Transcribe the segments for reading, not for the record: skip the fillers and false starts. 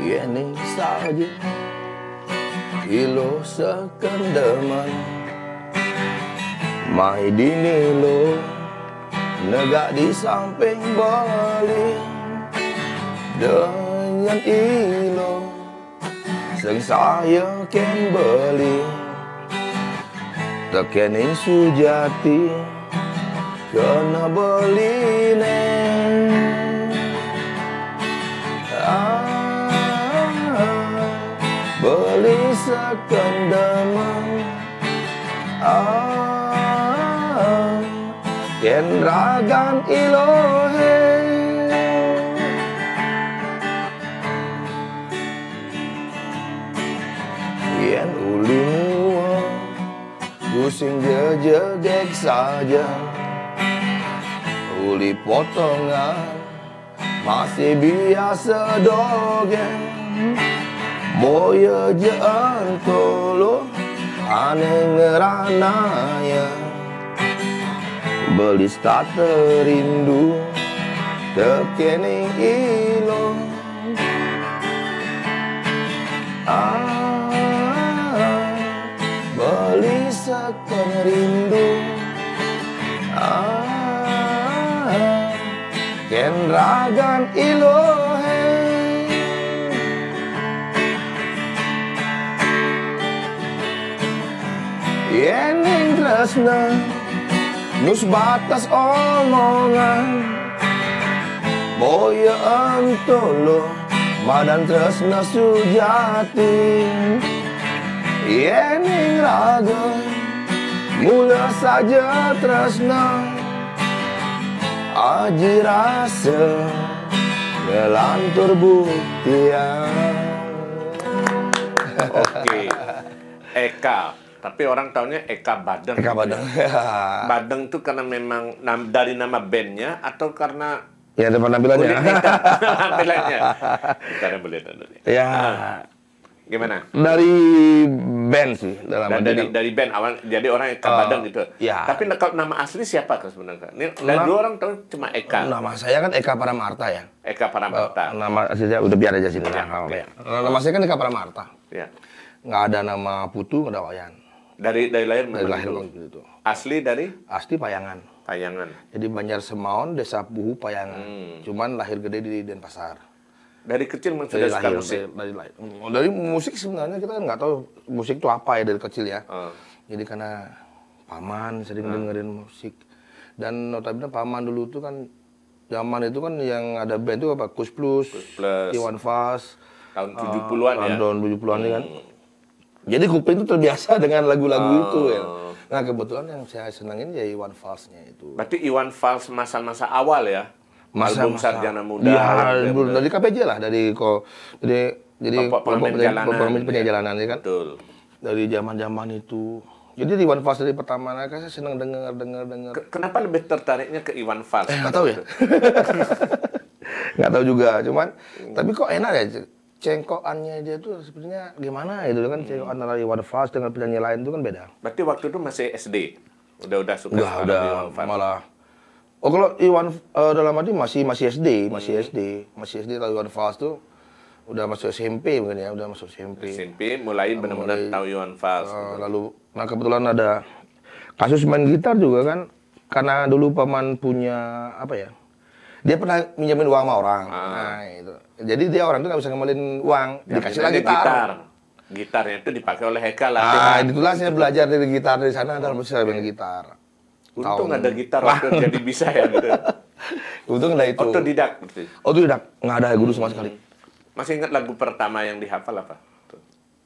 ini saja ilo sekendeman mai dini lo negak di samping bali dengan ilo sing saya ken beli tekening sujati kena beli neng beli sekendeman yen ragan ilohe yen ulimu pusing jejegek saja uli potongan masih biasa dogeng boya je antolo aneh ngeranaya beli starter rindu tekening ilo beli seken rindu ken ragan ilohe yening tresna nus batas omongan boya antolo madan tresna sujati yening raga mula saja tresna aji rasa ngelantur buktian. Oke, Eka. Tapi orang taunya Eka Badeng. Eka Badeng. Badeng itu karena memang dari nama bandnya atau karena ya ada penampilannya. Penampilannya. Kita boleh dulu. Ya. Gimana? Dari band sih. Dari band awal jadi orang Eka Badeng gitu. Ya. Tapi kalau nama asli siapa sebenarnya? Dari dua orang tahu cuma Eka. Nama saya kan Eka Paramarta ya. Eka Paramarta. Nama aslinya udah biar aja sini. Ya, ya. Nama saya kan Eka Paramarta. Ya. Nggak ada nama Putu, nggak ada Wayan. Dari lahir dari lahir gitu. Asli dari? Asli Payangan. Payangan. Jadi Banjar Semaon, Desa Puhu, Payangan. Cuman lahir gede di Denpasar. Dari kecil sudah suka musik? Dari musik sebenarnya kita kan nggak tahu musik itu apa ya dari kecil ya. Jadi karena paman sering dengerin musik. Dan notabene paman dulu tuh kan zaman itu kan yang ada band itu apa? Kus Plus, Iwan Fals. Tahun 70-an ya? Tahun 70-an kan. Jadi kuping itu terbiasa dengan lagu-lagu itu ya. Nah kebetulan yang saya senangin ya Iwan Fals-nya itu. Berarti Iwan Fals masa-masa awal ya? Album Sarjana Muda. Ya, dari KPJ lah, dari penyanyi jalanan ya kan. Betul. Dari zaman-zaman itu. Jadi Iwan Fals dari pertama saya senang dengar. Kenapa lebih tertariknya ke Iwan Fals? Nggak tahu ya. Nggak tahu juga, cuman tapi kok enak ya. Cengkokannya dia tuh sebenarnya gimana gitu kan, cengkok antara Iwan Fals dengan penyanyi lain itu kan beda. Berarti waktu itu masih SD? Udah suka udah Iwan Fals? Malah. Oh kalau Iwan dalam arti masih SD tahu Iwan Fals tuh udah masuk SMP mungkin ya, udah masuk SMP. SMP mulai benar-benar tahu Iwan Fals. Lalu, nah kebetulan ada kasus main gitar juga kan, karena dulu paman punya apa ya? Dia pernah minjemin uang sama orang. Nah, itu. Jadi dia orang itu nggak bisa ngembalin uang, dikasih lagi gitar. Gitarnya itu dipakai oleh Eka lah. Nah, itulah saya belajar dari gitar dari sana dalam saya main gitar. Untung ada gitar waktu jadi bisa ya gitu. Untung ada itu. Otodidak berarti. Otodidak, nggak ada guru sama sekali. Masih ingat lagu pertama yang dihafal apa?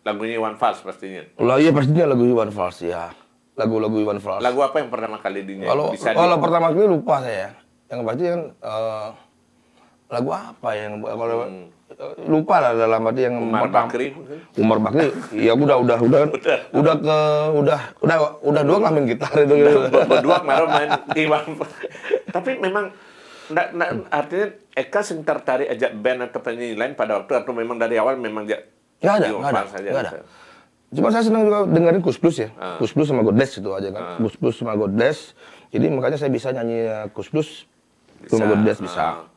Lagunya Iwan Fals pastinya. Lah iya pastinya lagu Iwan Fals ya. Lagu-lagu Iwan Fals. Lagu apa yang pertama kali dinyanyi? Kalau pertama kali lupa saya. Yang pasti kan lagu apa yang lupa lah dalam arti yang Umar Bakri. Umar Bakri ya udah dua main gitar itu. Berdua kemarin main Iwan. Tapi memang artinya Eka sing tertarik ajak band atau penyanyi lain pada waktu atau memang dari awal memang dia nggak ada. Cuma saya senang juga dengerin Kus Plus ya. Kus Plus sama Godless itu aja kan. Kus Plus sama Godless. Jadi makanya saya bisa nyanyi Kus Plus sama Godless bisa.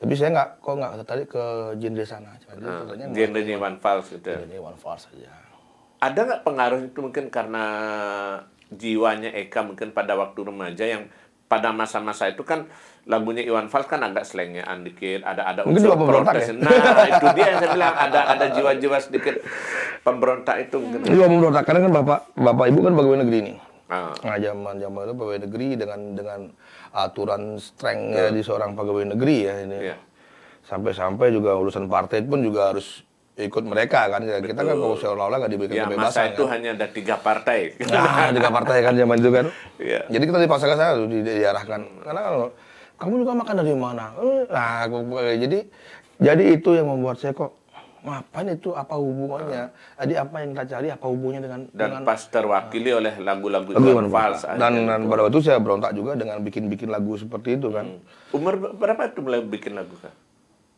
Tapi saya nggak tertarik ke genre sana. Genrenya Iwan Fals gitu. Genre Iwan Fals saja. Ada nggak pengaruh itu mungkin karena jiwanya Eka mungkin pada waktu remaja yang pada masa-masa itu kan lagunya Iwan Fals kan agak slengean dikit, ada mungkin juga pemberontak ya? Nah, itu dia yang saya bilang ada jiwa-jiwa sedikit pemberontak itu mungkin. Juga pemberontak karena kan bapak ibu kan pegawai negeri nih. Nah, zaman itu pegawai negeri dengan aturan strengnya di seorang pegawai negeri ya ini. Sampai-sampai juga urusan partai pun juga harus ikut mereka kan. Kita kan kalau seolah-olah nggak diberikan kebebasan. Masa itu hanya ada 3 partai. Nah, 3 partai kan zaman itu kan. Jadi kita dipaksakan saya diarahkan. Karena kamu juga makan dari mana? Nah, jadi itu yang membuat saya kok ngapain itu, apa hubungannya? Jadi apa yang kita cari, apa hubungannya dengan pas terwakili oleh lagu-lagu Iwan Fals. Dan pada waktu saya berontak juga dengan bikin lagu seperti itu kan. Umur berapa itu mulai bikin lagu kan?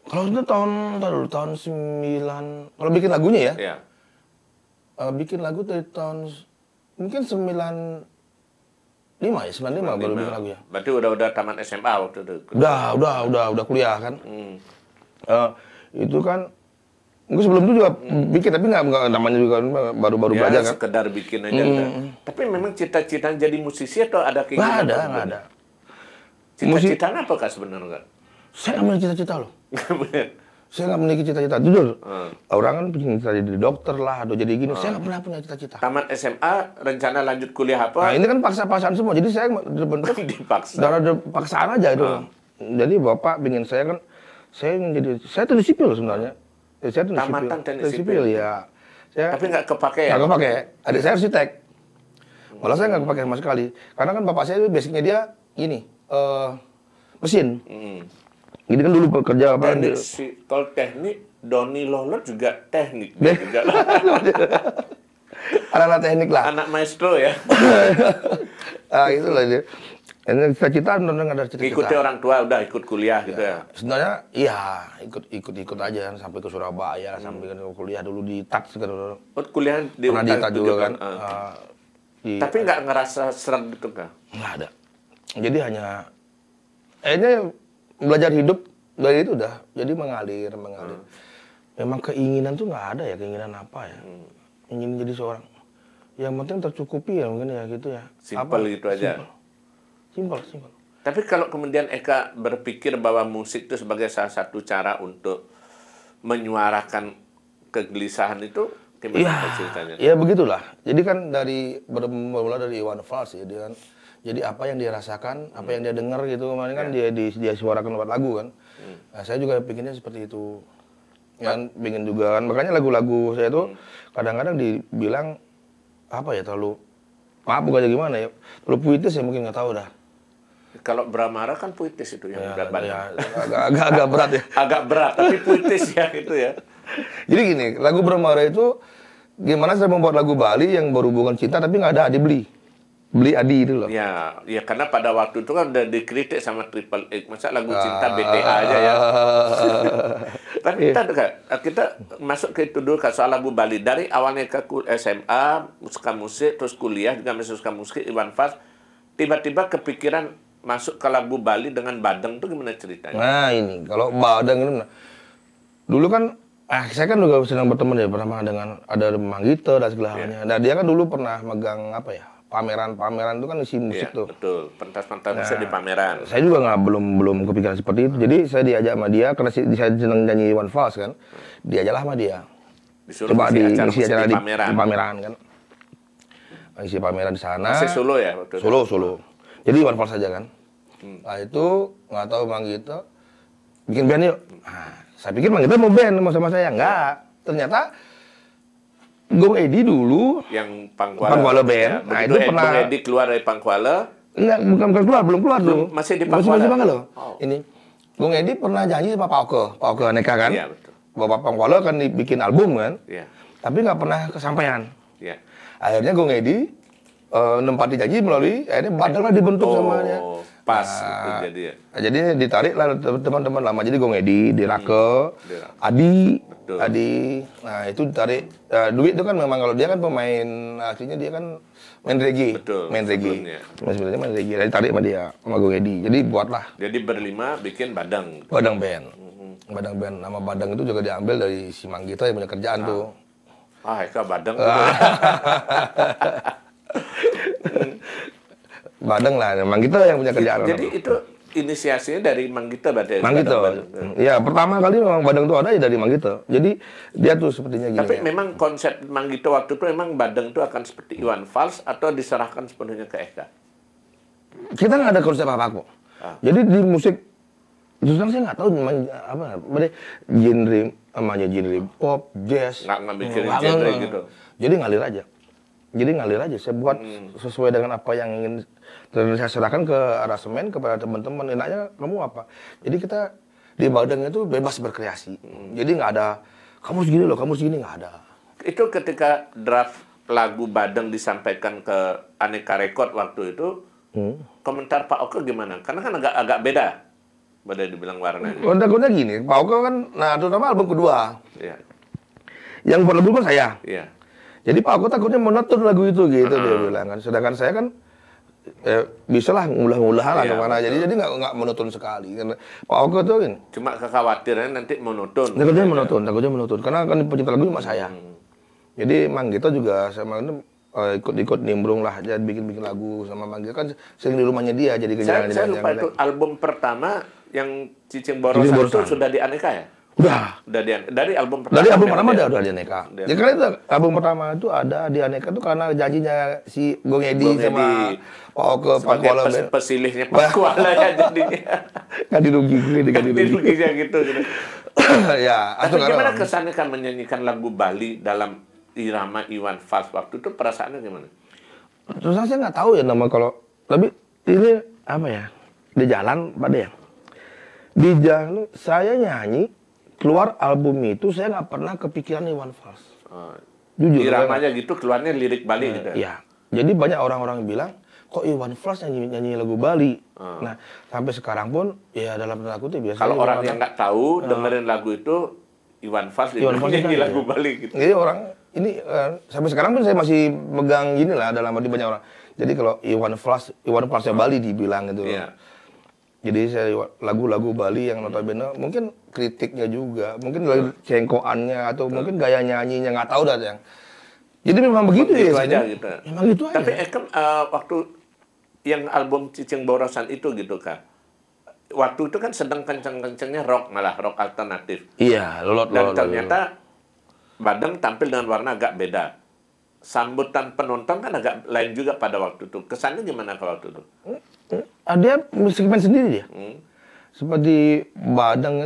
Kalau itu tahun 9, kalau bikin lagunya ya. Bikin lagu dari tahun mungkin 95 ya, 95 baru bikin lagu ya. Berarti udah tamat SMA waktu itu. Udah kuliah kan. Itu kan mungkin sebelum itu juga bikin, tapi nggak namanya juga baru-baru belajar kan. Sekedar bikin aja. Tapi memang cita-cita jadi musisi atau ada keinginan? Nggak ada. Cita-citanya apakah sebenarnya? Saya nggak memiliki cita-cita loh. Saya nggak memiliki cita-cita, jujur. Orang kan pengen jadi dokter lah, atau jadi gini. Saya nggak pernah punya cita-cita. Tamat SMA, rencana lanjut kuliah apa? Nah, ini kan paksa-paksaan semua. Jadi saya bentuk dipaksa. Darah paksaan aja itu. Jadi bapak pingin saya kan, saya teknik sipil sebenarnya. Saya Tamatan teknik sipil ya. Tapi nggak kepake ya? Nggak kepake. Adik saya arsitek. Malah saya nggak kepake sama sekali. Karena kan bapak saya basicnya dia gini, mesin. Jadi kan dulu pekerja apa? Kalau teknik, Doni Lolot juga teknik. Juga. Anak-anak teknik lah. Anak maestro ya. Itulah dia. Ini cita-cita nggak ada cita-cita. Ikuti orang tua, udah ikut kuliah gitu ya? Sebenarnya iya, ikut aja kan, sampai ke Surabaya, sampai ke kuliah dulu di TAT sekarang. Kuliah di TAT juga kan. Tapi nggak ngerasa seret gitu kan? Nggak ada. Jadi hanya belajar hidup dari itu udah, jadi mengalir. Memang keinginan tuh nggak ada ya, keinginan apa ya? Ingin jadi seorang, yang penting tercukupi ya mungkin ya gitu ya. Simpel gitu aja. Simpel. Tapi kalau kemudian Eka berpikir bahwa musik itu sebagai salah satu cara untuk menyuarakan kegelisahan itu, gimana ceritanya? Ya begitulah. Jadi kan bermula dari Iwan Fals ya, dia kan. Jadi apa yang dia rasakan, apa yang dia dengar gitu, kemarin kan dia suarakan lewat lagu kan. Nah, saya juga pikirnya seperti itu. Kan pingin juga kan, makanya lagu-lagu saya tuh kadang-kadang dibilang apa ya, terlalu, maaf bukannya gimana ya, terlalu puitis ya, mungkin nggak tahu dah. Kalau Bramara kan puitis itu yang agak berat ya. Agak berat, tapi puitis ya itu ya. Jadi gini, lagu Bramara itu gimana saya membuat lagu Bali yang berhubungan cinta tapi nggak ada beli Adi itu loh. Ya karena pada waktu itu kan udah dikritik sama Triple X, masa lagu cinta BTA aja ya. Tapi kita masuk ke itu dulu, soal lagu Bali. Dari awalnya ke SMA, suka musik, terus kuliah juga masih suka musik, Iwan Fals. Tiba-tiba kepikiran masuk ke lagu Bali dengan Badeng itu gimana ceritanya? Nah ini, kalau Badeng itu, dulu kan, saya kan juga senang berteman ya, pernah dengan ada Manggito dan segala halnya. Nah dia kan dulu pernah megang apa ya, pameran itu kan isi musik tuh. Betul, pentas-pentas musik di pameran. Saya juga belum kepikiran seperti itu. Jadi saya diajak sama dia karena saya senang nyanyi Iwan Fals kan. Diajaklah sama dia. Disuruh coba diisi acara di pameran kan. Isi pameran di sana. Masih Solo ya waktu itu? Solo. Jadi Iwan Fals saja kan. Nah itu nggak tahu Manggito bikin band yuk. Nah, saya pikir Manggito mau band sama saya. Enggak. Ternyata Gong Edi dulu yang Pangkuala Band. Ya, nah, itu pernah Gong Edi keluar dari Pangkuala. Enggak, bukan keluar, belum keluar tuh. Masih di Pangkuala. Masih Pangkuala. Ini Gong Edi pernah janji sama Pak Oke Aneka kan. Iya, betul. Bapak Pangkuala kan bikin album kan. Iya. Tapi nggak pernah kesampaian. Iya. Akhirnya Gong Edi nempati janji melalui akhirnya Badeng lah dibentuk sama dia. Pas itu jadi ya. Jadi ditarik lah teman-teman lama. Jadi Gong Edi, Dirake, Adi, Betul. Adi. Nah itu tarik duit itu kan memang kalau dia kan pemain aslinya dia kan main reggae. Betul, Main reggae. sebelumnya. Sebenarnya main reggae. Jadi tarik sama dia, sama Gung Edi. Jadi buatlah Jadi berlima bikin Badang. Badang Band. Badang Band. Nama Badang itu juga diambil dari si Manggito yang punya kerjaan tuh. Eka Badang. Badang lah, Manggito yang punya kerjaan. Jadi itu inisiasinya dari Manggito berarti. Manggito. Ya, pertama kali memang Badang itu ada ya dari Manggito. Jadi dia tuh sepertinya gini. Tapi memang konsep Manggito waktu itu memang Badang itu akan seperti Iwan Fals atau diserahkan sepenuhnya ke Eka? Kita nggak ada konsep apa kok. Jadi di musik terus terang saya nggak tahu apa genre pop, jazz. Nggak mikirin genre gitu. Jadi ngalir aja. Saya buat sesuai dengan apa yang ingin dan saya serahkan ke aransemen kepada teman-teman. Enaknya kamu apa? Jadi kita di Badang itu bebas berkreasi. Jadi nggak ada kamu segini loh, kamu segini, nggak ada. Itu ketika draft lagu Badang disampaikan ke Aneka Record waktu itu, komentar Pak Oke gimana? Karena kan agak beda. Beda dibilang warnanya. Kontak-kontak gini, Pak Oke kan, nah terutama album kedua. Iya. Yang buat album kan saya. Iya. Jadi Pak Oke takutnya monoton lagu itu gitu dia bilang kan. Sedangkan saya kan bisa lah ngulah-ngulah lah kemana. Jadi nggak monoton sekali. Karena Pak Oke tuh kan. Cuma kekhawatiran nanti monoton. Takutnya monoton. Karena kan pecinta lagu cuma saya. Jadi Manggito juga sama itu ikut nimbrung lah, jadi bikin lagu sama Manggito kan sering di rumahnya dia. Jadi saya lupa itu album pertama yang Cicing Borosan itu sudah di Aneka ya? Udah dari album pertama. Dari album pertama udah di Aneka. Ya karena itu album pertama itu ada di Aneka tuh karena janjinya si Gung Edi sama Pak Oke, Pak Kuala. Pesilihnya Pak Kuala ya jadinya. Ganti rugi gitu. Ya, tapi gimana kesannya kan menyanyikan lagu Bali dalam irama Iwan Fals waktu itu, perasaannya gimana? Terus saya nggak tahu ya nama kalau, tapi ini apa ya, di jalan Pak De. Di jalan saya nyanyi keluar album itu saya nggak pernah kepikiran Iwan Fals. Jujur. Iramanya gitu keluarnya lirik Bali gitu. Iya. Jadi banyak orang-orang bilang kok Iwan Fals nyanyi lagu Bali. Nah sampai sekarang pun ya dalam tanda kutip biasanya. Kalau orang yang nggak tahu dengerin lagu itu Iwan Fals nyanyi lagu Bali gitu. Jadi orang ini sampai sekarang pun saya masih megang gini lah dalam arti banyak orang. Jadi kalau Iwan Falsnya Bali dibilang gitu. Iya. Jadi saya lagu-lagu Bali yang notabene mungkin kritiknya juga, mungkin cengkoannya atau mungkin gaya nyanyinya nggak tahu dah yang. Jadi memang begitu ya aja gitu. Memang gitu aja. Tapi waktu yang album Cicing Borosan itu gitu kan. Waktu itu kan sedang kenceng-kencengnya rock, malah rock alternatif. Iya, dan ternyata Badang tampil dengan warna agak beda. Sambutan penonton kan agak lain juga pada waktu itu. Kesannya gimana ke waktu itu? Dia segmen sendiri dia. Seperti Badang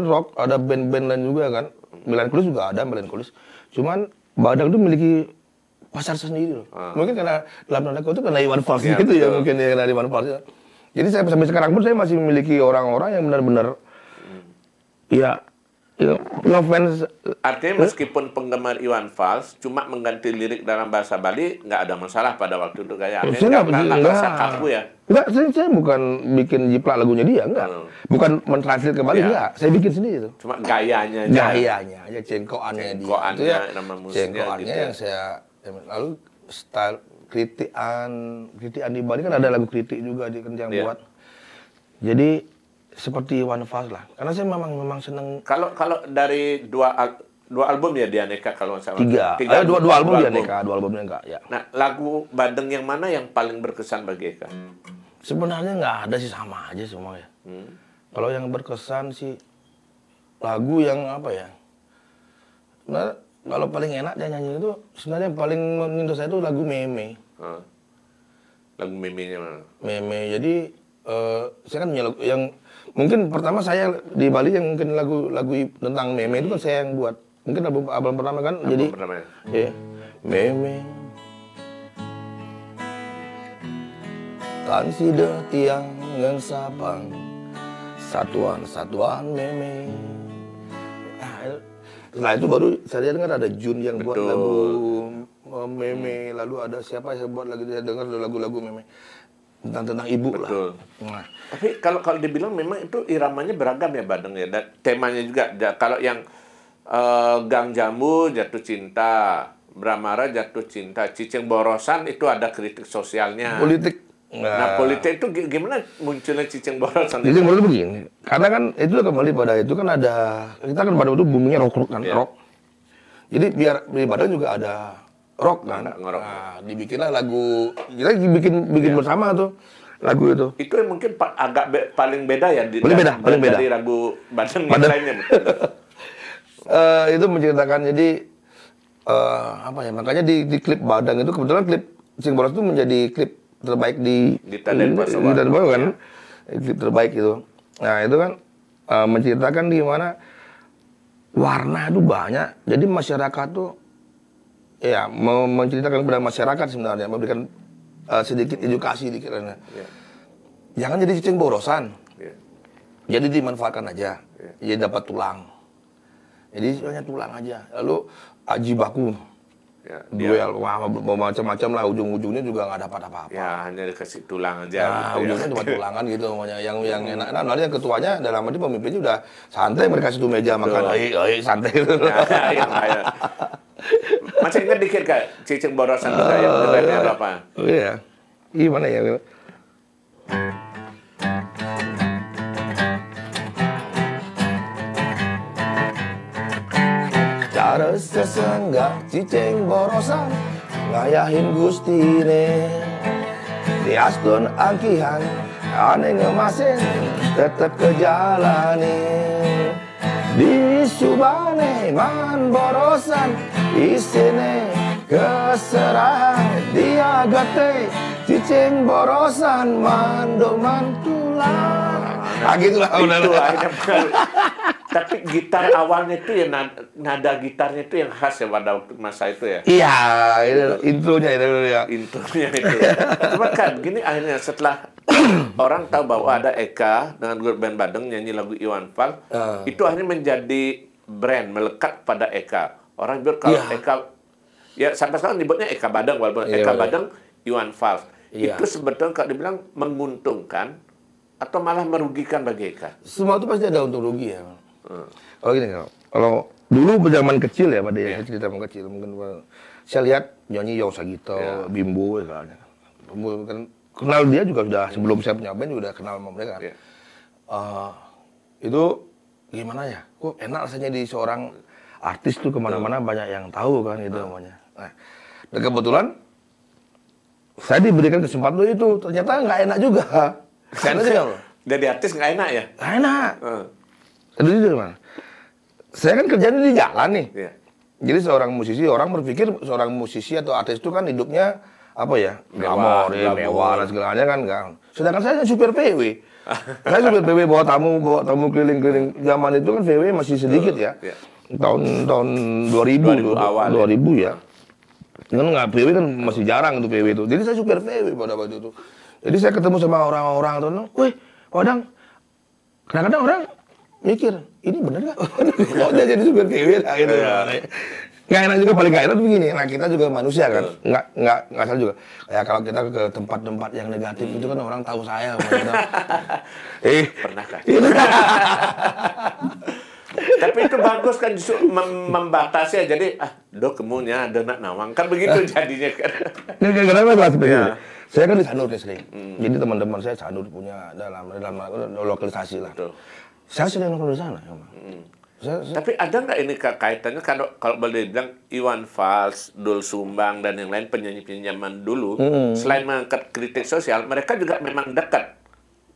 rock, ada band-band lain juga kan. Melankolis juga ada, Melankolis. Cuman Badang itu memiliki pasar sendiri loh. Mungkin karena dalam tanda kutip karena Iwan Fals gitu ya, mungkin ya karena Iwan Fals. Jadi saya sampai sekarang pun saya masih memiliki orang-orang yang benar-benar ya ngefans. Artinya meskipun penggemar Iwan Fals cuma mengganti lirik dalam bahasa Bali nggak ada masalah pada waktu itu kayak nggak merasa kaku ya? Enggak, saya bukan bikin jiplak lagunya dia, enggak. Bukan mentranslate ke Bali, enggak. Saya bikin sendiri itu. Cuma gayanya aja, cengkoannya dia. Itu ya, nama musiknya cengkoannya gitu. yang saya lalu style kritikan di Bali kan ada lagu kritik juga di yang buat. Jadi seperti Iwan Fals lah. Karena saya memang senang. Kalau dari dua album ya di Aneka kalau nggak salah. Dua album di Aneka, dua albumnya enggak ya. Nah, lagu Badeng yang mana yang paling berkesan bagi Eka? Sebenarnya nggak ada sih, sama aja semua ya. Kalau yang berkesan sih lagu yang apa ya? Nah, kalau paling enak dia nyanyi itu sebenarnya yang paling menyentuh saya itu lagu Meme. Lagu Meme-nya mana? Meme. Jadi saya kan punya lagu yang mungkin pertama saya di Bali yang mungkin lagu tentang Meme itu kan saya yang buat. Mungkin album pertama kan. Album jadi pertama ya? Ya. Meme kan sida tiang ngan sapang satuan Meme. Setelah itu baru saya dengar ada Jun yang buat lagu Meme, lalu ada siapa yang buat lagi, saya dengar lagu-lagu Meme tentang ibu lah. Nah. Tapi kalau dibilang memang itu iramanya beragam ya Badeng ya, dan temanya juga. Kalau yang Gang Jambu jatuh cinta, Bramara jatuh cinta, Cicing Borosan itu ada kritik sosialnya. Politik. Nah, politik itu gimana munculnya Cicing Borosan? Cicing Borosan begini, karena kan itu kembali pada itu kan ada, kita kan pada waktu boomingnya rock kan, rock. Jadi biar di Padang juga ada rock kan. Nah, dibikinlah lagu, kita bikin bersama tuh lagu itu. Itu yang mungkin agak paling beda ya paling beda dari lagu Badeng yang lainnya. Itu menceritakan jadi apa ya, makanya di klip Badang itu kebetulan klip Cicing Borosan itu menjadi klip terbaik di Gita dan Bawa kan, klip terbaik itu. Nah itu kan menceritakan di mana warna itu banyak, jadi masyarakat tuh ya menceritakan kepada masyarakat sebenarnya, memberikan sedikit edukasi dikiranya. Jangan jadi Cicing Borosan, jadi dimanfaatkan aja, jadi dapat tulang. Jadi hanya tulang aja, lalu aji baku, duel, macam-macam lah, ujung-ujungnya juga nggak dapat apa-apa. Ya hanya dikasih tulang aja. Nah, ujungnya cuma tulangan gitu, yang enak. Nah, nanti yang ketuanya dalam arti pemimpinnya udah santai, mereka situ meja makan, santai. Masih ingat dikit Kak, Cicing Borosan itu yang kerennya apa? Oh iya, gimana ya? Cara sesenggak Cicing Borosan ngayahin gustine diastun angkihan ane ngemasin tetep kejalani di Subane man Borosan isine keserahan dia gate Cicing Borosan mandoman tulang. Nah, gitulah itu akhirnya. Tapi gitar awalnya itu ya nada gitarnya itu yang khas ya pada waktu masa itu ya. Iya, itu intronya itu ya. Intronya itu. Cuma kan gini akhirnya setelah orang tahu bahwa ada Eka dengan grup band Badeng nyanyi lagu Iwan Fals, itu akhirnya menjadi brand melekat pada Eka. Orang bilang kalau Eka ya sampai sekarang nyebutnya Eka Badeng walaupun Eka Badeng Iwan Fals. Itu sebetulnya kalau dibilang menguntungkan atau malah merugikan bagi Eka? Semua itu pasti ada untung rugi ya. Kalau gini, kalau dulu zaman kecil ya, pada cerita zaman kecil mungkin saya lihat nyanyi Yong Sagito, Bimbo misalnya. Bimbo kan kenal dia juga sudah sebelum saya punya band juga kenal sama mereka. Itu gimana ya? Kok enak rasanya di seorang artis tuh kemana-mana banyak yang tahu kan itu namanya. Nah, dan kebetulan saya diberikan kesempatan itu ternyata nggak enak juga. Karena dia jadi artis nggak enak ya? Nggak enak. Itu gimana? Saya kan kerjanya di jalan nih. Jadi seorang musisi, orang berpikir seorang musisi atau artis itu kan hidupnya apa ya? Glamor, mewah dan segalanya kan enggak. Sedangkan saya supir PW. Saya supir PW bawa tamu keliling-keliling. Zaman itu kan PW masih sedikit ya. Tahun 2000 awal. 2000 ya. Kan nggak PW kan masih jarang itu PW itu. Jadi saya supir PW pada waktu itu. Jadi saya ketemu sama orang-orang tuh, wih, Padang. Kadang-kadang orang mikir, ini bener nggak? Kok dia jadi supir PW lah gitu. Nggak enak juga, paling nggak enak begini. Nah kita juga manusia kan, nggak salah juga. Ya kalau kita ke tempat-tempat yang negatif itu kan orang tahu saya. Pernah kan? Tapi itu bagus kan justru membatasi ya. Jadi kemunya ada nak nawang kan begitu jadinya kan. Kenapa seperti itu? Saya kan di Sanur nih sering. Jadi teman-teman saya Sanur punya dalam lokalisasi lah. Saya sering nongkrong di sana. Tapi ada nggak ini kaitannya kalau boleh bilang Iwan Fals, Doel Sumbang dan yang lain penyanyi-penyanyi zaman dulu selain mengangkat kritik sosial, mereka juga memang dekat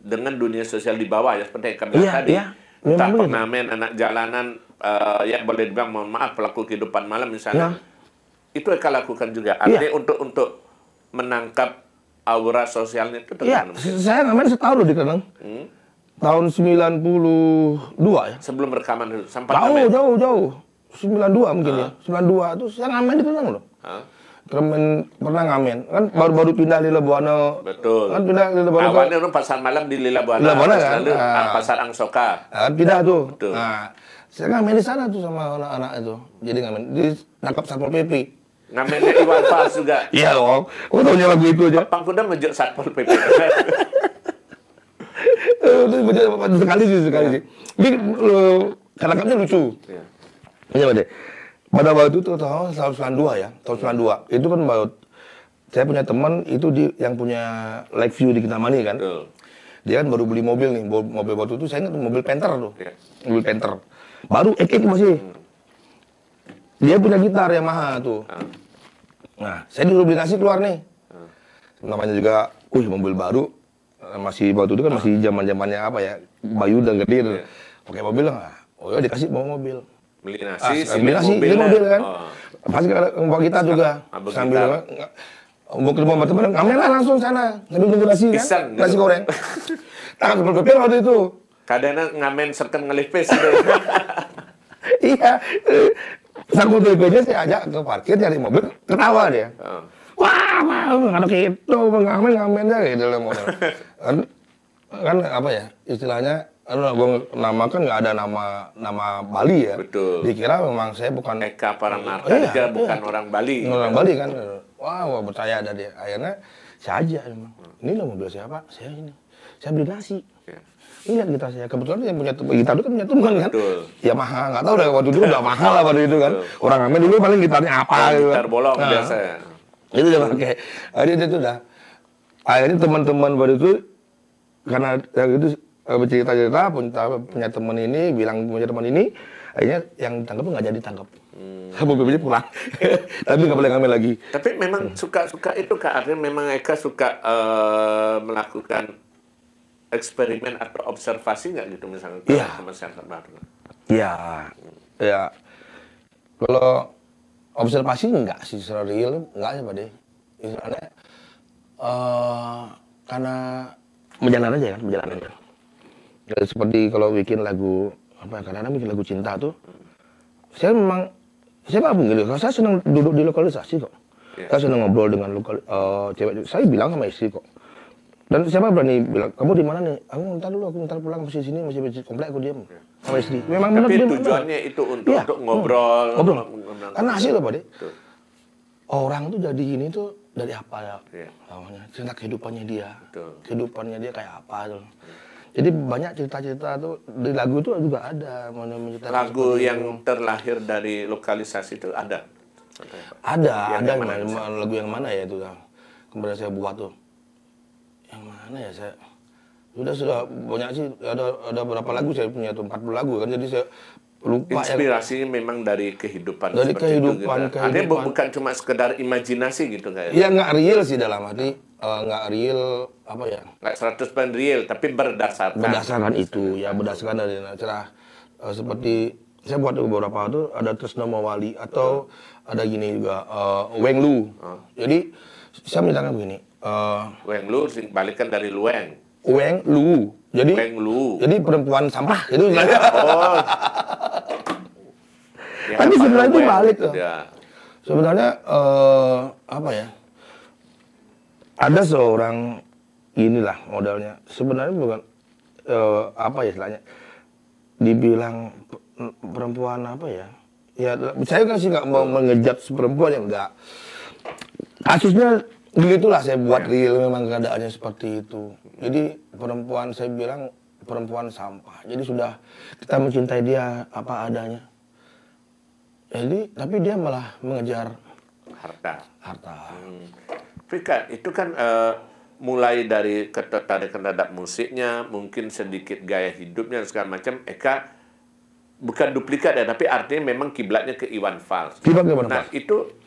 dengan dunia sosial di bawah ya seperti yang kami tadi. Entah pengamen, anak jalanan, ya boleh dibilang mohon maaf pelaku kehidupan malam misalnya. Itu mereka lakukan juga. Artinya untuk menangkap aura sosialnya itu. Saya ngamen setahun loh di Kenang. Tahun 92 ya. Sebelum rekaman dulu. Sampai jauh. 92 mungkin ya. 92 itu saya ngamen di Kenang loh. Pernah ngamen. Kan baru pindah di Lelabuana. Betul. Kan pindah di Lelabuana. Awalnya orang pasar malam di Lelabuana. Kan. Pasar Angsoka. Pindah tuh. Betul. Nah, saya ngamen di sana tuh sama anak-anak itu. Jadi ngamen. Ditangkap Satpol PP. Ngamennya Iwan Fals juga. Iya dong. Kok taunya lagu itu aja. Pang Kuda ngejek Satpol PP. Sekali sih. Jadi karena lucu. Iya, Pak. Pada waktu itu tahun 92 ya, tahun 92. Itu kan baru saya punya teman itu yang punya Lakeview di Kintamani kan. Dia kan baru beli mobil nih, mobil waktu itu saya ingat mobil Panther tuh. Mobil Panther. Baru ek masih. Dia punya gitar Yamaha tuh. Nah, saya dulu beli nasi keluar nih. Namanya juga, mobil baru. Masih waktu itu kan masih zaman-zamannya apa ya, Bayu dan gede tuh. Pakai mobil lah. Oh ya dikasih bawa mobil. Beli nasi, beli mobil kan. Pas kita juga sambil mau ke rumah teman, ngamen lah langsung sana. Sambil nunggu nasi kan, Iseng, nasi goreng. Tangan berpikir waktu itu. Kadang ngamen serkan ngelipis. Iya. Sangkut BPJ saya ajak ke parkir nyari mobil, ketawa dia. Wah, ada gitu, ngamen aja gitu loh model. Kan apa ya, istilahnya nama kan nggak ada nama Bali ya. Betul. Dikira memang saya bukan Eka Paramarta, bukan orang Bali. Orang Bali kan. Wah, percaya ada dia. Akhirnya saya aja memang. Ini loh mobil saya, Pak. Saya ini. Saya beli nasi. Ini lihat gitar saya. Kebetulan yang punya gitar itu kan punya teman kan. Yamaha, nggak tahu deh waktu itu udah mahal lah pada itu kan. Orang ngamen dulu paling gitarnya apa gitu kan. Gitar bolong biasa. Itu udah pakai. Akhirnya itu udah. Akhirnya teman-teman pada itu karena yang itu bercerita-cerita punya teman ini bilang punya teman ini, akhirnya yang ditangkap nggak jadi tangkap. Mobilnya pulang. Tapi nggak boleh ngamen lagi. Tapi memang suka itu Kak, artinya memang Eka suka melakukan eksperimen atau observasi nggak gitu misalnya ke masyarakat baru? Iya. Ya. Kalau observasi enggak sih secara real, enggak sih Pak De. Misalnya karena menjalan aja. Ya, seperti kalau bikin lagu kadang-kadang bikin lagu cinta tuh, saya apapun gitu. Saya senang duduk di lokalisasi kok. Saya senang ngobrol dengan cewek. Saya bilang sama istri kok. Dan siapa berani bilang, kamu di mana nih? Aku ntar pulang masih sini, masih di komplek, aku diam sama istri. Memang tapi tujuannya itu untuk ngobrol. Karena hasil loh Pak De. Orang tuh jadi gini tuh dari apa ya? Awalnya cerita kehidupannya dia. Kehidupannya dia kayak apa tuh. Jadi banyak cerita-cerita tuh di lagu itu juga ada. Lagu yang terlahir dari lokalisasi itu ada? Ada lagu yang mana ya itu kemudian saya buat tuh. Yang mana ya saya sudah banyak sih, ada berapa lagu saya punya tuh 40 lagu kan, jadi saya lupa. Inspirasinya memang dari kehidupan, dari kehidupan, itu, gitu. Ada bukan cuma sekedar imajinasi gitu kayak. Iya, nggak real sih dalam arti nggak real apa ya, nggak 100% real tapi berdasarkan itu ya, berdasarkan dari cerah seperti saya buat beberapa tuh ada Tresno Mawali atau ada gini juga Weng Lu. Jadi saya menceritakan begini. Weng Lu balikan dari Lueng. Weng Lu. Jadi Weng Lu. Jadi perempuan sampah itu. Ya, Tapi sebenarnya itu balik tuh. Ya. Sebenarnya apa ya? Ada seorang inilah modelnya. Sebenarnya bukan apa ya istilahnya? Dibilang perempuan apa ya? Ya saya kan sih nggak mau mengejat perempuan yang enggak. Kasusnya begitulah saya buat real, memang keadaannya seperti itu. Jadi perempuan, saya bilang perempuan sampah. Jadi sudah kita mencintai dia apa adanya. Jadi tapi dia malah mengejar harta. Tapi kan itu kan mulai dari ketertarikan terhadap musiknya, mungkin sedikit gaya hidupnya dan segala macam. Eka bukan duplikat ya, tapi artinya memang kiblatnya ke Iwan Fals. Nah itu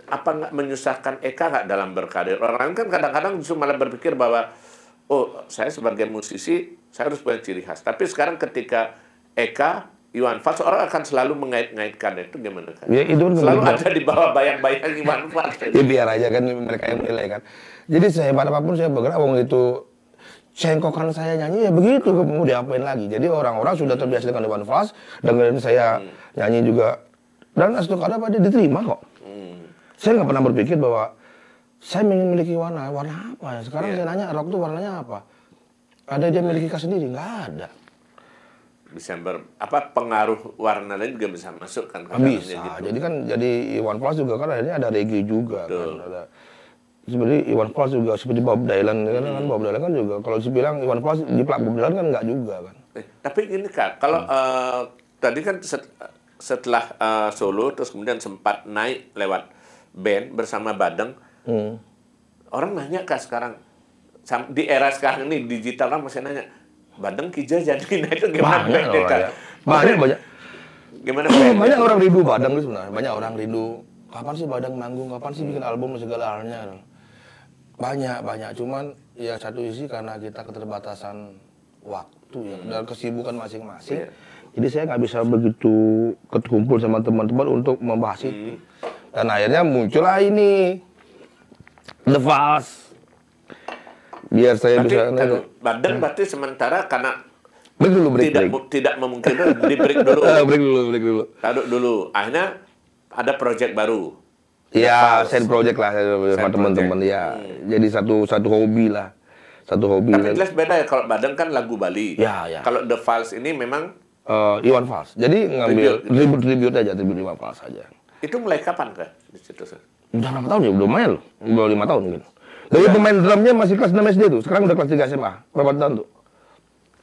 apa nggak menyusahkan Eka nggak dalam berkarir? Orang kan kadang-kadang justru malah berpikir bahwa saya sebagai musisi saya harus punya ciri khas. Tapi sekarang ketika Eka, Iwan Fals, orang akan selalu mengait-ngaitkan itu gimana kan? Ya, itu selalu ada di bawah bayang-bayang Iwan Fals. Ya biar aja kan mereka yang menilai kan. Jadi sehebat apapun saya bergerak, wong itu cengkokan saya nyanyi ya begitu, mau diapain lagi. Jadi orang-orang sudah terbiasa dengan Iwan Fals, dengerin saya nyanyi juga, dan asal-asal Pak diterima kok. Saya nggak pernah berpikir bahwa saya ingin memiliki warna apa ya. Sekarang saya nanya rock itu warnanya apa? Ada dia memiliki khas sendiri? Nggak ada. Bisa pengaruh warna lain juga bisa masuk kan? Bisa. Gitu. Jadi kan Iwan Fals juga kan akhirnya ada reggae juga. Kan? Ada seperti Iwan Fals juga seperti Bob Dylan kan Bob Dylan kan juga. Kalau dibilang Iwan Fals jiplak Bob Dylan kan nggak juga kan. Tapi ini Kak, kalau tadi kan setelah solo, terus kemudian sempat naik lewat band bersama Badeng. Orang nanya Kak sekarang, di era sekarang ini digital orang masih nanya, Badeng Kija jadi itu gimana? Banyak. Gimana? Banyak orang rindu Badeng itu sebenarnya. Banyak orang rindu, kapan sih Badeng manggung, kapan sih bikin album dan segala halnya. Banyak. Cuman ya satu sisi karena kita keterbatasan waktu ya, dan kesibukan masing-masing. Jadi saya nggak bisa begitu kumpul sama teman-teman untuk membahas itu. Dan akhirnya muncullah ini, The Vals. Biar saya bisa... Badeng berarti sementara karena break. Tidak memungkinkan di break dulu. break dulu. Taruh dulu. Akhirnya ada project baru. Ya, side project lah sama teman-teman ya. Jadi satu hobi lah. Tapi jelas beda ya, kalau Badeng kan lagu Bali. Ya. Kalau The Vals ini memang Iwan Fals. Jadi ngambil tribute aja, tribute Iwan Fals aja. Itu mulai kapan Kak di situ? Udah 6 tahun ya, udah lumayan loh. Udah 5 tahun mungkin. Dari pemain drumnya masih kelas 6 SD tuh, sekarang udah kelas 3 SMA. Berapa tahun tuh?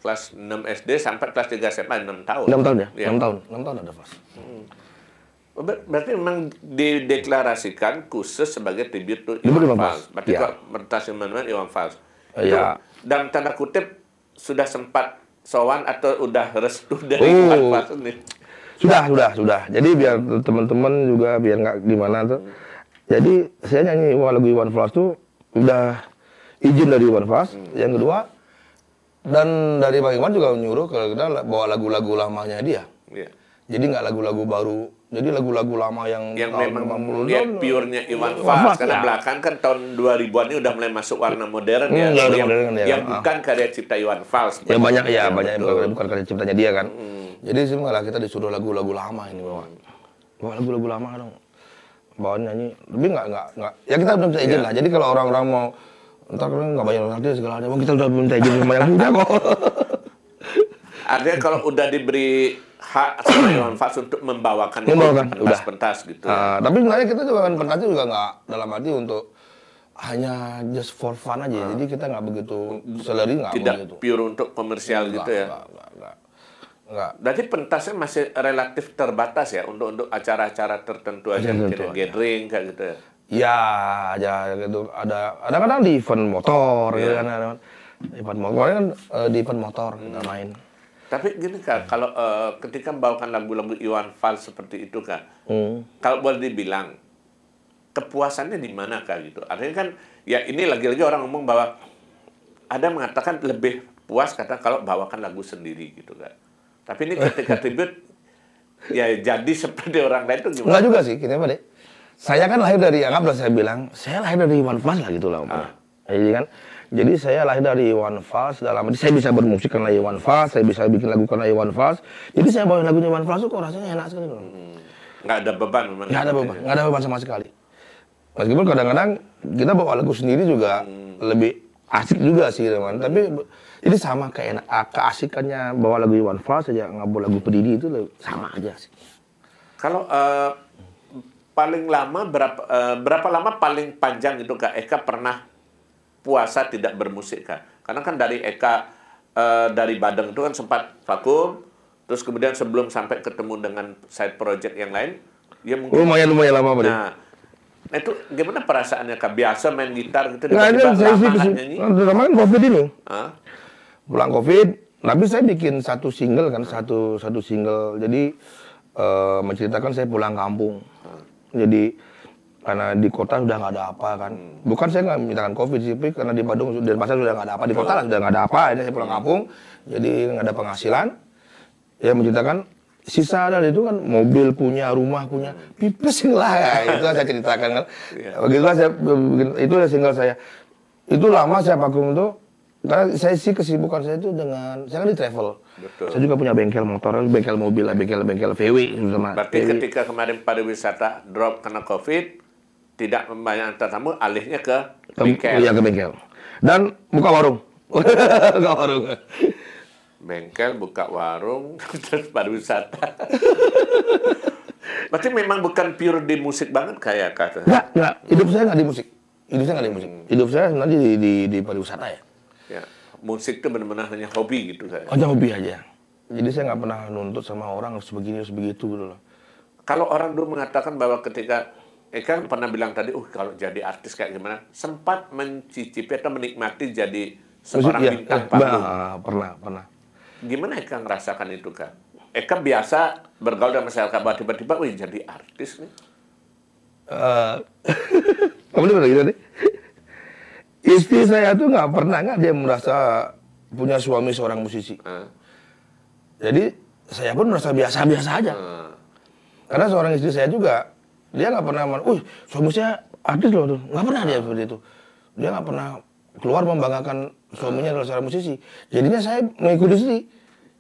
Kelas 6 SD sampai kelas 3 SMA 6 tahun. 6 tahun ya? Ya. 6 tahun ada Fals. Berarti memang dideklarasikan khusus sebagai tribute to Iwan Fals. Fals. Berarti Ya. kok bertasim manual Iwan Fals. Ya. Dalam tanda kutip sudah sempat sowan atau udah restu dari Iwan Fals ini? Sudah. Jadi biar teman-teman juga biar nggak gimana tuh. Jadi saya nyanyi lagu Iwan Fals tuh udah izin dari Iwan Fals. Yang kedua, dan dari Bang Iwan juga menyuruh kalau kita bawa lagu-lagu lamanya dia. Iya. Jadi nggak lagu-lagu baru. Jadi lagu-lagu lama yang memang 80 dia tahun. pure-nya Iwan Fals. Karena ya. belakang kan tahun 2000-an ini udah mulai masuk warna modern ya. Yang bukan karya cipta Iwan Fals. Ya banyak yang bukan karya ciptanya dia kan. Jadi sih malah kita disuruh lagu-lagu lama ini bawa lagu-lagu lama dong. Bawa nyanyi. Tapi nggak. Ya kita udah minta izin lah. Jadi kalau orang-orang mau entar kan nggak bayar nanti segala macam. Kita udah minta izin sama yang punya kok. Artinya kalau udah diberi hak sama Iwan Fals untuk membawakan pentas gitu. Tapi sebenarnya kita juga kan pentasnya juga nggak dalam arti untuk hanya just for fun aja. Jadi kita nggak begitu selleri nggak begitu. Tidak pure untuk komersial gitu ya. Enggak. Berarti pentasnya masih relatif terbatas ya untuk acara-acara tertentu aja, gathering kayak gitu ya. Ya, aja gitu. Ada kadang di event motor gitu kan. Event motor kan di event motor kita main. Tapi gini Kak, kalau ketika membawakan lagu-lagu Iwan Fals seperti itu Kak, kalau boleh dibilang kepuasannya di mana Kak gitu? Artinya kan ya ini lagi-lagi orang ngomong bahwa ada mengatakan lebih puas kata kalau bawakan lagu sendiri gitu Kak. Tapi ini ketika tribute ya jadi seperti orang lain itu gimana? Enggak juga sih, kita Pak Dek. Saya kan lahir dari, anggaplah saya bilang, saya lahir dari Iwan Fals lah gitu lah. Jadi saya lahir dari Iwan Fals, dalam arti saya bisa bermusik karena Iwan Fals, saya bisa bikin lagu karena Iwan Fals. Jadi saya bawain lagunya Iwan Fals tuh kok rasanya enak sekali loh. Nggak ada beban memang. Nggak ada beban sama sekali. Meskipun kadang-kadang kita bawa lagu sendiri juga lebih asik juga sih teman. Tapi ini sama kayak keasikannya bawa lagu Iwan Fals aja, nggak bawa lagu Pedidi itu sama aja sih. Kalau paling lama berapa lama paling panjang itu Kak Eka pernah puasa tidak bermusik Kak? Karena kan dari Eka dari Badeng itu kan sempat vakum, terus kemudian sebelum sampai ketemu dengan side project yang lain, dia mungkin lumayan lama Pak. Nah itu gimana perasaannya Kak? Biasa main gitar gitu tiba-tiba lama nyanyi? Lama kan COVID ini. Pulang COVID, tapi saya bikin satu single kan, satu single. Jadi menceritakan saya pulang kampung. Jadi karena di kota sudah nggak ada apa kan. Bukan saya nggak mintakan COVID sih, tapi karena di Bandung dan pasar sudah nggak ada apa, di kota lah sudah nggak ada apa. Ini saya pulang kampung, jadi nggak ada penghasilan. Ya menceritakan sisa dari itu kan mobil punya, rumah punya, pipes lah. Itu saya ceritakan kan. Begitulah saya bikin, itu single saya. Itu lama saya vakum itu. Karena saya sih kesibukan saya itu dengan, saya kan di travel. Betul. Saya juga punya bengkel motor, bengkel mobil, bengkel VW. Berarti ketika kemarin pariwisata drop karena COVID, tidak membayar tamu, alihnya ke bengkel. Iya, ke bengkel. Dan buka warung. Buka warung. Bengkel, buka warung, terus pariwisata. Berarti memang bukan pure di musik banget kayak kata. Enggak. Hidup saya nggak di musik. Hidup saya sebenarnya di pariwisata ya. Ya, musik itu benar-benar hanya hobi gitu saya. Hanya hobi aja. Jadi saya nggak pernah nuntut sama orang harus begini harus begitu gitu loh. Kalau orang dulu mengatakan bahwa ketika Eka pernah bilang tadi, kalau jadi artis kayak gimana, sempat mencicipi atau menikmati jadi seorang bintang panggung. Pernah. Gimana Eka ngerasakan itu, Kak? Eka biasa bergaul dengan masyarakat, bahwa tiba-tiba, wih jadi artis nih. Kamu bener gitu nih. Istri saya tuh nggak dia merasa punya suami seorang musisi. Jadi saya pun merasa biasa-biasa aja. Karena seorang istri saya juga, dia nggak pernah, suami saya artis loh tuh, nggak pernah dia seperti itu. Dia nggak pernah keluar membanggakan suaminya adalah seorang musisi. Jadinya saya mengikuti istri.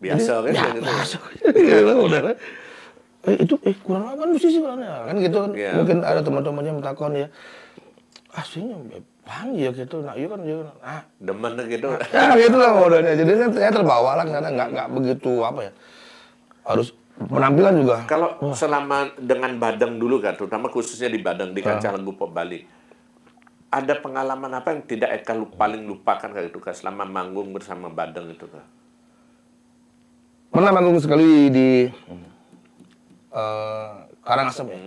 Biasa kan? Ya, biasa. Itu kurang apa musisi kan gitu kan. Yeah. Mungkin ada teman-temannya mentakon ya. Aslinya panggil gitu, nah iya kan demen gitu. Ya gitu lah modalnya. Jadi kan saya terbawa lah karena nggak begitu apa ya. Harus penampilan juga. Kalau selama dengan Badeng dulu kan, terutama khususnya di Badeng, di kancah lagu pop Bali, ada pengalaman apa yang tidak Eka paling lupakan kayak itu Kak, selama manggung bersama Badeng itu Kak? Pernah manggung sekali di Karangasem ya.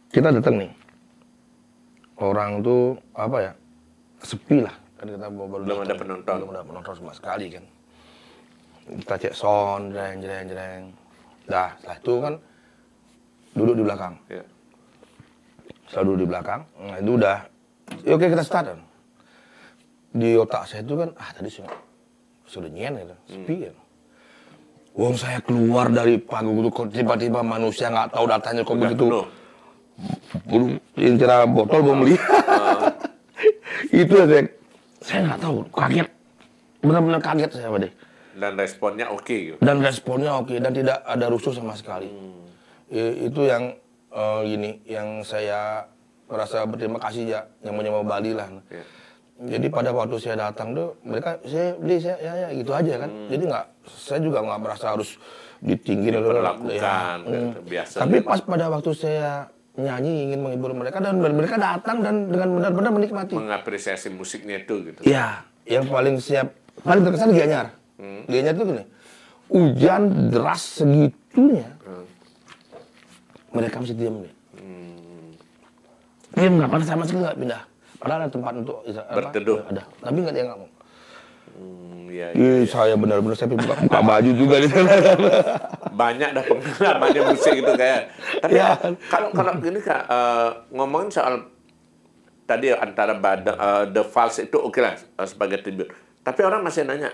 Kita datang nih. Orang tuh apa ya? Sepi lah. Kan kita baru belum ada penonton. Belum ada penonton sama sekali kan. Kita cek sound, jreng. Dah, setelah itu kan duduk di belakang. Yeah. Saya duduk di belakang. Nah, itu udah. Ya, oke kita start kan. Di otak saya itu kan, tadi sudah nyen gitu, sepi kan. Wong saya keluar dari panggung itu tiba-tiba manusia nggak tahu datanya kok begitu. Incara botol mau melihat. Itu saya nggak tahu, kaget. Benar-benar kaget saya deh. Dan responnya oke gitu. Dan responnya oke dan tidak ada rusuh sama sekali. Itu yang yang saya merasa berterima kasih ya yang mau Bali lah. Yeah. Jadi pada waktu saya datang tuh mereka saya gitu aja kan. Jadi saya juga nggak merasa harus ditinggiin atau biasa. Tapi pas pada waktu saya nyanyi ingin menghibur mereka dan mereka datang dan dengan benar-benar menikmati. Mengapresiasi musiknya itu gitu. Iya, yang paling terkesan Gianyar. Gianyar itu gini, hujan deras segitunya, mereka masih diam nih. Dia nggak pernah sama sekali nggak pindah. Padahal ada tempat untuk berteduh. Ada, tapi nggak dia nggak mau. Saya benar-benar saya buka baju juga di sana. Banyak dah pengalamannya musik gitu kayak. Tapi kalau gini Kak, ngomongin soal tadi antara The Vals itu oke lah sebagai tribute. Tapi orang masih nanya,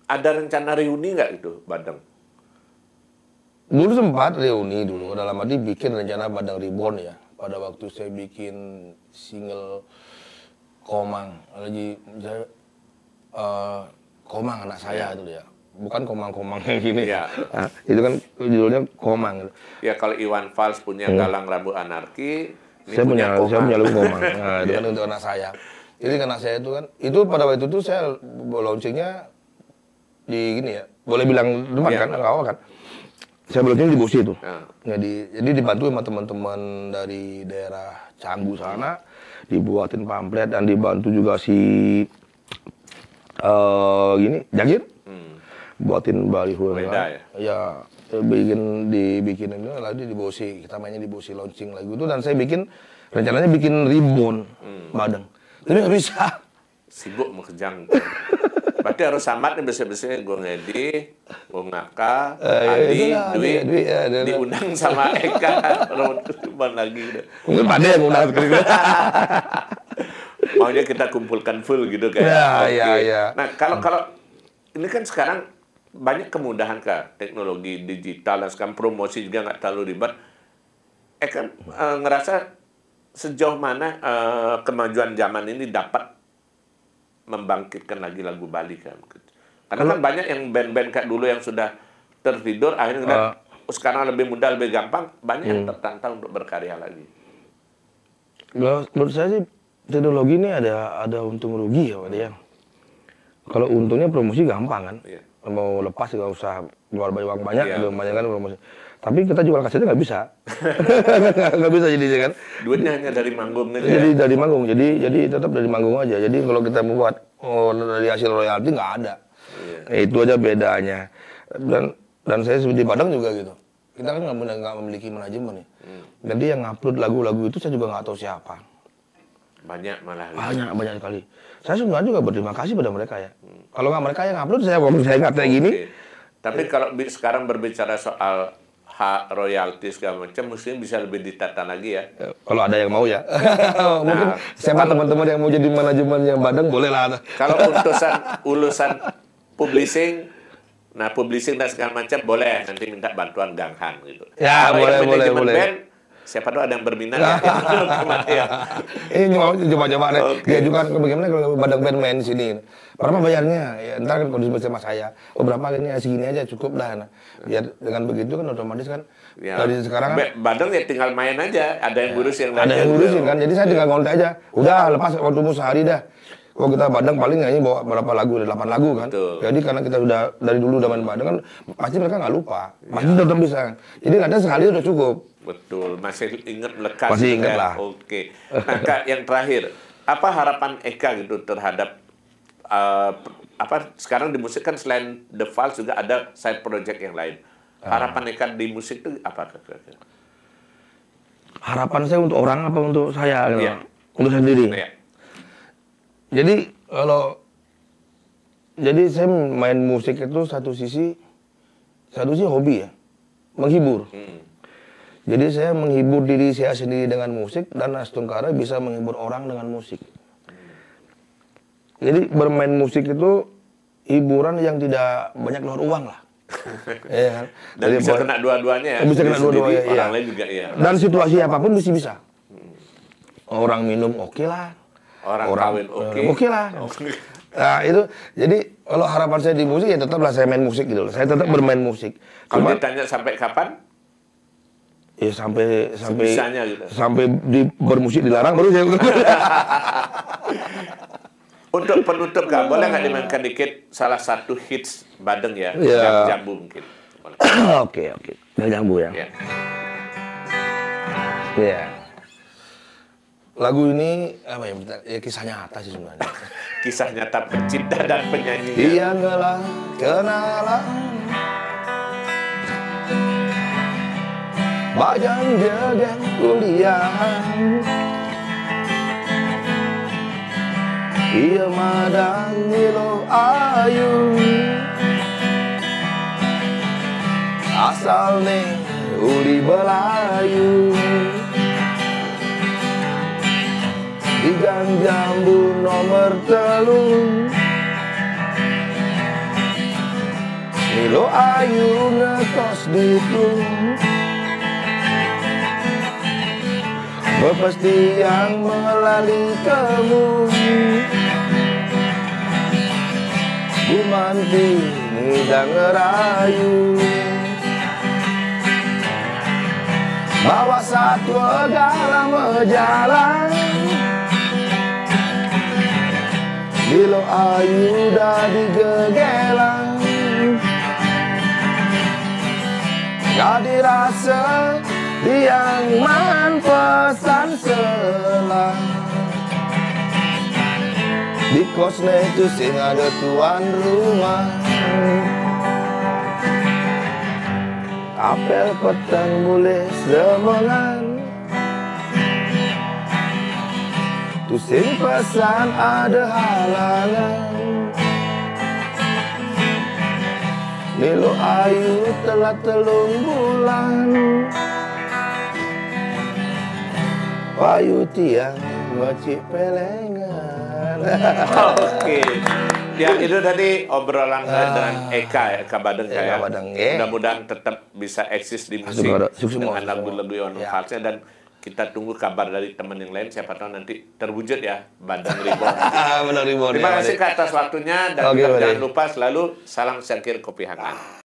ada rencana reuni nggak itu Badeng? Dulu sempat reuni dulu, dalam arti bikin rencana Badeng Reborn ya. Pada waktu saya bikin single Komang, lagi Komang anak saya itu ya, bukan Komang yang gini. Ya. Nah, itu kan judulnya Komang. Ya kalau Iwan Fals punya Galang Rambu Anarki, saya punya lagu Komang. Nah, itu kan untuk anak saya. Jadi anak saya itu kan, itu pada waktu itu saya launchingnya di gini ya, boleh bilang teman kan, nggak apa kan. Saya launching di Bosi itu. Jadi dibantu sama teman-teman dari daerah Canggu sana, dibuatin pamflet dan dibantu juga si Jagir, buatin baliho kan. Ya, dibikinin lagi di Bosi, kita mainnya di Bosi launching lagu itu dan saya rencananya bikin Reborn Badeng. Tapi nggak bisa. Sibuk mau kejang. Berarti harus samat nih bersih-bersih gue ngedi, gue Ngaka, Adi, Dwi, diundang sama Eka, Reborn lagi. Mungkin pada yang undang sekali. Maunya kita kumpulkan full gitu kayak. Iya. Nah kalau ini kan sekarang banyak kemudahan Kak, teknologi digital dan sekarang promosi juga nggak terlalu ribet. Eka ngerasa sejauh mana kemajuan zaman ini dapat membangkitkan lagi lagu Bali kan? Karena kan banyak yang band-band kayak dulu yang sudah tertidur akhirnya sekarang lebih mudah, lebih gampang, banyak yang tertantang untuk berkarya lagi. Menurut saya sih teknologi ini ada untung rugi ya Pak Dian. Kalau untungnya promosi gampang kan, mau lepas nggak usah keluar banyak uang banyak, banyak kan promosi. Tapi kita jual kasetnya nggak bisa, nggak bisa jadi kan. Duitnya hanya dari manggung gitu. Jadi dari manggung, jadi tetap dari manggung aja. Jadi kalau kita membuat dari hasil royalti nggak ada. Itu aja bedanya. Dan saya di Padang juga gitu. Kita kan nggak memiliki manajemen nih. Jadi yang upload lagu-lagu itu saya juga nggak tahu siapa. Banyak malah. Banyak sekali. Saya sebenarnya juga berterima kasih pada mereka ya. Kalau nggak mereka yang upload, saya nggak kayak gini. Tapi kalau sekarang berbicara soal hak royalti segala macam, mungkin bisa lebih ditata lagi ya. Kalau ada yang mau ya. Mungkin siapa teman-teman yang mau jadi manajemen yang Badang boleh lah. Kalau urusan publishing, publishing dan segala macam boleh nanti minta bantuan Gang Han gitu. Ya, boleh. Band, siapa tahu ada yang berminat ya. Ini coba-coba deh. Dia juga bagaimana kalau Badang Band main di sini. Berapa bayarnya? Ya, ntar kan kalau sama saya. Berapa ini segini aja cukup dah. Nah, biar dengan begitu kan otomatis kan dari sekarang Badang ya tinggal main aja. Ada yang ngurusin. Ada yang ngurusin kan. Jadi saya tinggal ngontek aja. Udah lepas waktumu sehari dah. Kalau kita Badang paling nyanyi bawa berapa lagu, 8 lagu kan. Betul. Jadi karena kita udah dari dulu udah main Badang kan, pasti mereka nggak lupa. Pasti tetap bisa. Jadi kadang sekali udah cukup. Betul, masih ingat melekat. Masih ingat lah. Oke. Nah, Kak, yang terakhir, apa harapan Eka gitu terhadap sekarang di musik kan selain The Vals juga ada side project yang lain. Harapan Eka di musik itu apa kira-kira? Harapan saya untuk orang apa untuk saya? Gitu? Ya. Untuk saya sendiri. Ya. Jadi saya main musik itu satu sisi hobi ya, menghibur. Jadi saya menghibur diri saya sendiri dengan musik dan Astungkara bisa menghibur orang dengan musik. Jadi bermain musik itu hiburan yang tidak banyak keluar uang lah. Ya kan? Dan jadi bisa kena dua-duanya ya. Bisa kena dua-duanya. Orang lain juga ya. Dan situasi apapun mesti bisa. Orang minum oke lah. Orang kawin oke lah. Nah itu jadi kalau harapan saya di musik ya tetaplah saya main musik gitu loh. Saya tetap bermain musik. Kalau ditanya sampai kapan? Ya sampai gitu. Sampai bermusik dilarang baru saya. Untuk penutup Kak, boleh nggak dimainkan dikit salah satu hits Badang ya? Jambu mungkin. Oke. Jambu ya. Iya. Lagu ini apa ya kisah nyata sih sebenarnya. Kisah nyata pecinta dan penyanyi. Iya ngelah kenalan. Bajang jaga kuliahan. Iya madang nilo ayu. Asal nih uli belayu. Di Gang Jambu nomor 3 Nilo ayu ngekos ditu Bepasti yang melalui kamu Bumanti ngidang ngerayu Bawa satwa dalam jalan Nilo ayu dah digegelang Gak dirasa yang man pesan selang Di kosnya itu sing ada tuan rumah Apel petang boleh semangan Tu sing pesan ada halangan Nilo ayu telah 3 bulan Payu tiang ngocik pelengan. Oke. Ya itu tadi obrolan dengan Eka Badang ya. Mudah-mudahan tetap bisa eksis di musik dengan lagu-lagu One Valsnya dan kita tunggu kabar dari teman yang lain, siapa tahu nanti terwujud ya Badang Reborn. Terima kasih atas waktunya dan jangan lupa selalu salam Sangkir Kopi Hangat.